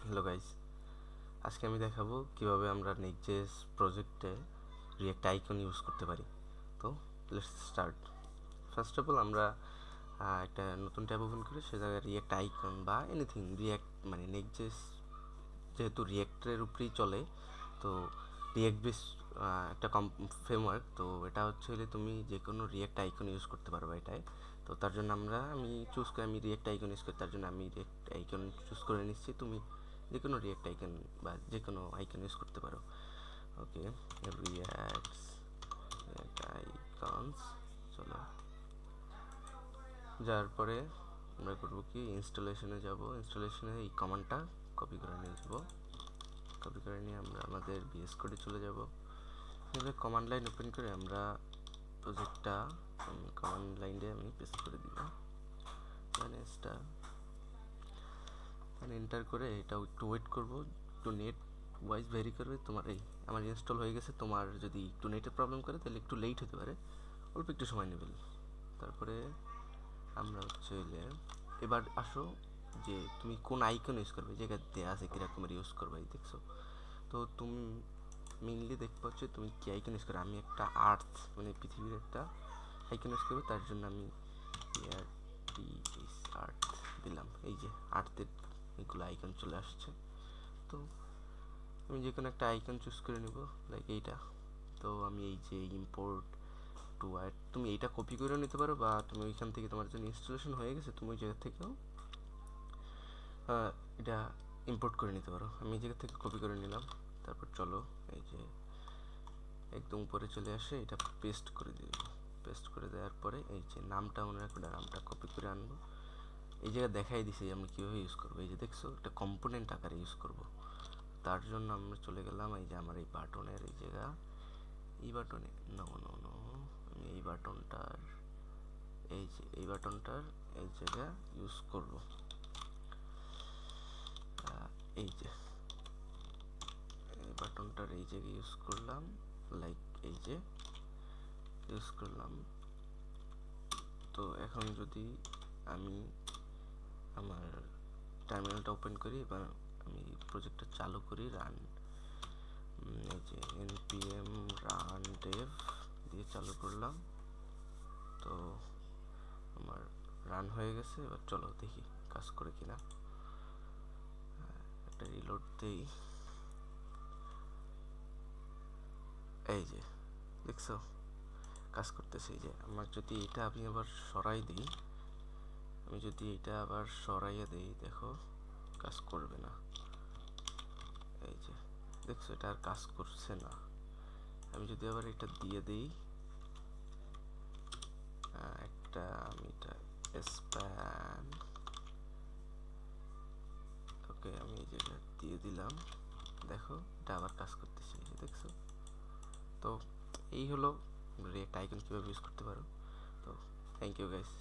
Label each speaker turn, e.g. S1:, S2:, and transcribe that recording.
S1: Hello guys, আজকে আমি দেখাবো কিভাবে আমরা নেক্সট.জেএস প্রজেক্টে রিয়েক্ট আইকন ইউজ করতে পারি। তো let's start. First of all আমরা একটা নতুন ট্যাব ওপেন করে সে জায়গায় রিয়েক্ট আইকন বা এনিথিং রিয়েক্ট মানে নেক্সট.জেএস যেহেতু রিয়েক্টের উপরেই চলে, তো রিয়েক্ট বেস একটা ফ্রেমওয়ার্ক, তো এটা হচ্ছে হলে তুমি যে কোনো রিয়েক্ট আইকন ইউজ করতে পারবে এটায়। তো তার জন্য আমি চুজ করে আমি রিয়েক্ট আইকন ইউজ করি, তার জন্য আমি রিয়েক্ট আইকন চুজ করে নিচ্ছি। তুমি যে কোনো রিয়েক্ট আইকন বা যে কোনো আইকন ইউজ করতে পারো। ওকে, রিয়াক্টস রিয়েক্ট আইকনস, চলো। যাওয়ার পরে আমরা করবো কি, ইনস্টলেশনে যাব। ইনস্টলেশনে এই কমান্ডটা কপি করে নিয়ে যাবো। কপি করে নিয়ে আমরা আমাদের বিএস কোডে চলে যাব। এখানে কমান্ড লাইন ওপেন করে আমরা প্রজেক্টটা কমান্ড লাইনে আমি পেস্ট করে দিব। ম্যানেজটা এন্টার করে এটা একটু ওয়েট করব, একটু নেট ওয়াইজ ভেরি করবে। তোমার এই আমার ইনস্টল হয়ে গেছে, তোমার যদি একটু নেটের প্রবলেম করে তাহলে একটু লেট হতে পারে, অল্প একটু সময় নেবে। তারপরে আমরা হচ্ছে এবার আসো যে তুমি কোন আইকন ইউজ করবে, জায়গা দেওয়া আছে কীরকমের ইউজ করবে দেখছো। তো তুমি মেনলি দেখতে পাচ্ছ তুমি কি আইকন ইউজ করো। আমি একটা আর্থ মানে পৃথিবীর একটা আইকন ইউজ করবো, তার জন্য আমি আর্থ দিলাম। এই যে আর্থের এগুলো আইকন চলে আসছে। তো আমি যে কোনো একটা আইকন চুজ করে নেব, লাইক এইটা। তো আমি এই যে ইম্পোর্ট টু অ্যাড, তুমি এইটা কপি করে নিতে পারো, বা তুমি ওইখান থেকে তোমার জন্য ইনস্টলেশন হয়ে গেছে তুমি ওই জায়গা থেকেও এটা ইম্পোর্ট করে নিতে পারো। আমি এই জায়গা থেকে কপি করে নিলাম। তারপর চলো এই যে একদম উপরে চলে আসে, এটা পেস্ট করে দিব। পেস্ট করে দেওয়ার পরে এই যে নামটা মনে রাখবো, নামটা কপি করে আনবো। এই জায়গায় দেখাই দিছি আমি কীভাবে ইউজ করবো। এই যে দেখছো, একটা কম্পোনেন্ট আকারে ইউজ করব। তার জন্য আমরা চলে গেলাম এই যে আমার এই বাটনের এই জায়গা, এই বাটনে নো নো নো আমি এই বাটনটার এই বাটনটার এই জায়গা ইউজ করব। এই যে এই বাটনটার এই জায়গায় ইউজ করলাম, লাইক এই যে ইউজ করলাম। তো এখন যদি আমি আমার টার্মিনালটা ওপেন করি বা আমি প্রজেক্টটা চালু করি, রান এই যে npm রান dev দিয়ে চালু করলাম। তো আমার রান হয়ে গেছে। এবার চলো দেখি কাজ করে কিনা। একটা রিলোড দেই। এই যে দেখছো কাজ করতেছে। এই যে আমার যদি এটা আমি আবার সরাই দিই, আমি যদি এটা আবার সরাইয়া দিই, দেখো কাজ করবে না। এই যে দেখছো এটা আর কাজ করছে না। আমি যদি আবার এটা দিয়ে দিই একটা, আমি এটা স্প্যান, ওকে আমি এই জায়গা দিয়ে দিলাম। দেখো এটা আবার কাজ করতেছে, এই যে দেখছো। তো এই হলো রিয়েক্ট আইকন কীভাবে ইউজ করতে পারো। তো থ্যাংক ইউ গাইস।